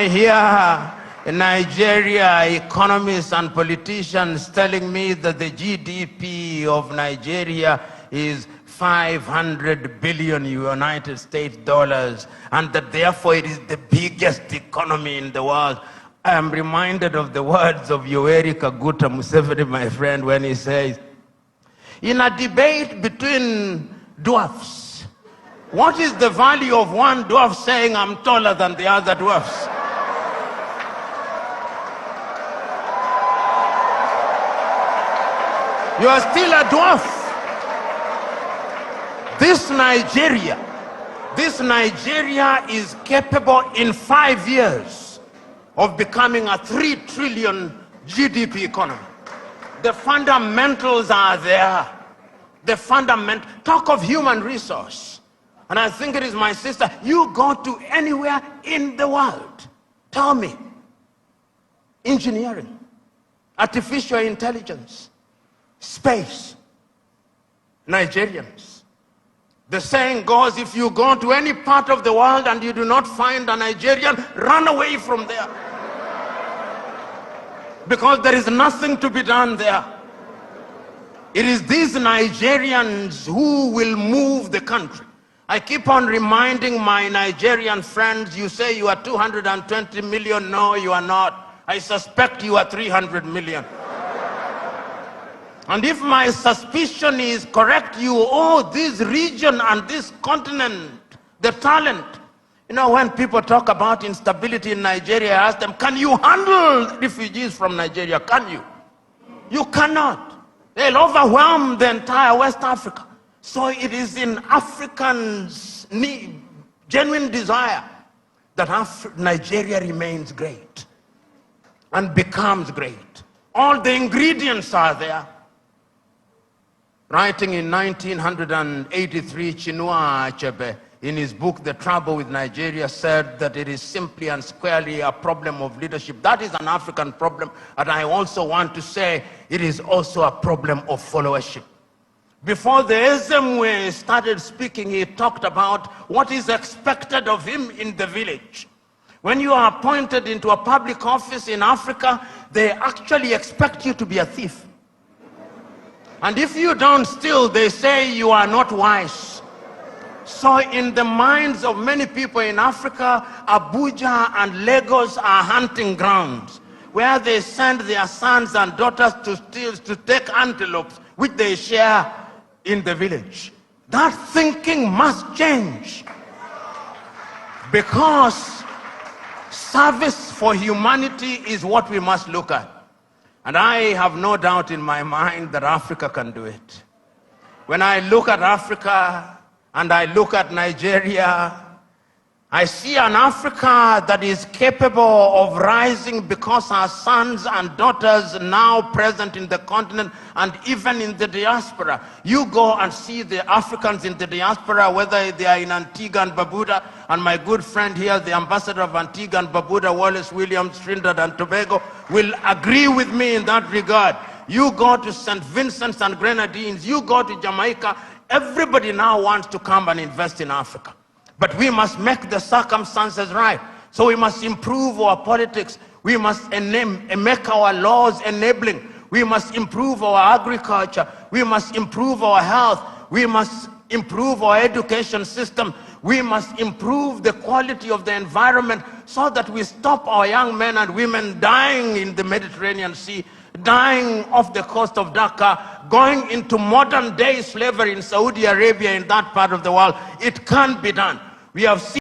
I hear in Nigeria economists and politicians telling me that the GDP of Nigeria is 500 billion United States dollars, and that therefore it is the biggest economy in the world, I am reminded of the words of Yoweri Kaguta Museveni, my friend, when he says, in a debate between dwarfs, what is the value of one dwarf saying, I'm taller than the other dwarfs? You are still a dwarf. This Nigeria is capable in 5 years of becoming a 3 trillion GDP economy. The fundamentals are there. Talk of human resource. And I think it is, my sister, you go to anywhere in the world, tell me, engineering, artificial intelligence, space, Nigerians. The saying goes, if you go to any part of the world and you do not find a Nigerian, run away from there. Because there is nothing to be done there. It is these Nigerians who will move the country. I keep on reminding my Nigerian friends, you say you are 220 million. No, you are not. I suspect you are 300 million. And if my suspicion is correct, you owe this region and this continent the talent. You know, when people talk about instability in Nigeria, I ask them, can you handle refugees from Nigeria? Can you? You cannot. They'll overwhelm the entire West Africa. So it is in Africans' genuine desire that Nigeria remains great and becomes great. All the ingredients are there. Writing in 1983, Chinua Achebe, in his book, The Trouble with Nigeria, said that it is simply and squarely a problem of leadership. That is an African problem, and I also want to say it is also a problem of followership. Before the Ezemwe started speaking, he talked about what is expected of him in the village. When you are appointed into a public office in Africa, they actually expect you to be a thief. And if you don't steal, they say you are not wise. So in the minds of many people in Africa, Abuja and Lagos are hunting grounds where they send their sons and daughters to steal, to take antelopes, which they share in the village. That thinking must change, because service for humanity is what we must look at. And I have no doubt in my mind that Africa can do it. When I look at Africa and I look at Nigeria, I see an Africa that is capable of rising because our sons and daughters now present in the continent and even in the diaspora. You go and see the Africans in the diaspora, whether they are in Antigua and Barbuda, and my good friend here, the ambassador of Antigua and Barbuda, Wallace Williams, Trinidad and Tobago, will agree with me in that regard. You go to St. Vincent and Grenadines, you go to Jamaica, everybody now wants to come and invest in Africa. But we must make the circumstances right. So we must improve our politics. We must make our laws enabling. We must improve our agriculture. We must improve our health. We must improve our education system. We must improve the quality of the environment so that we stop our young men and women dying in the Mediterranean Sea, dying off the coast of Dhaka, going into modern day slavery in Saudi Arabia, in that part of the world. It can be done. We have seen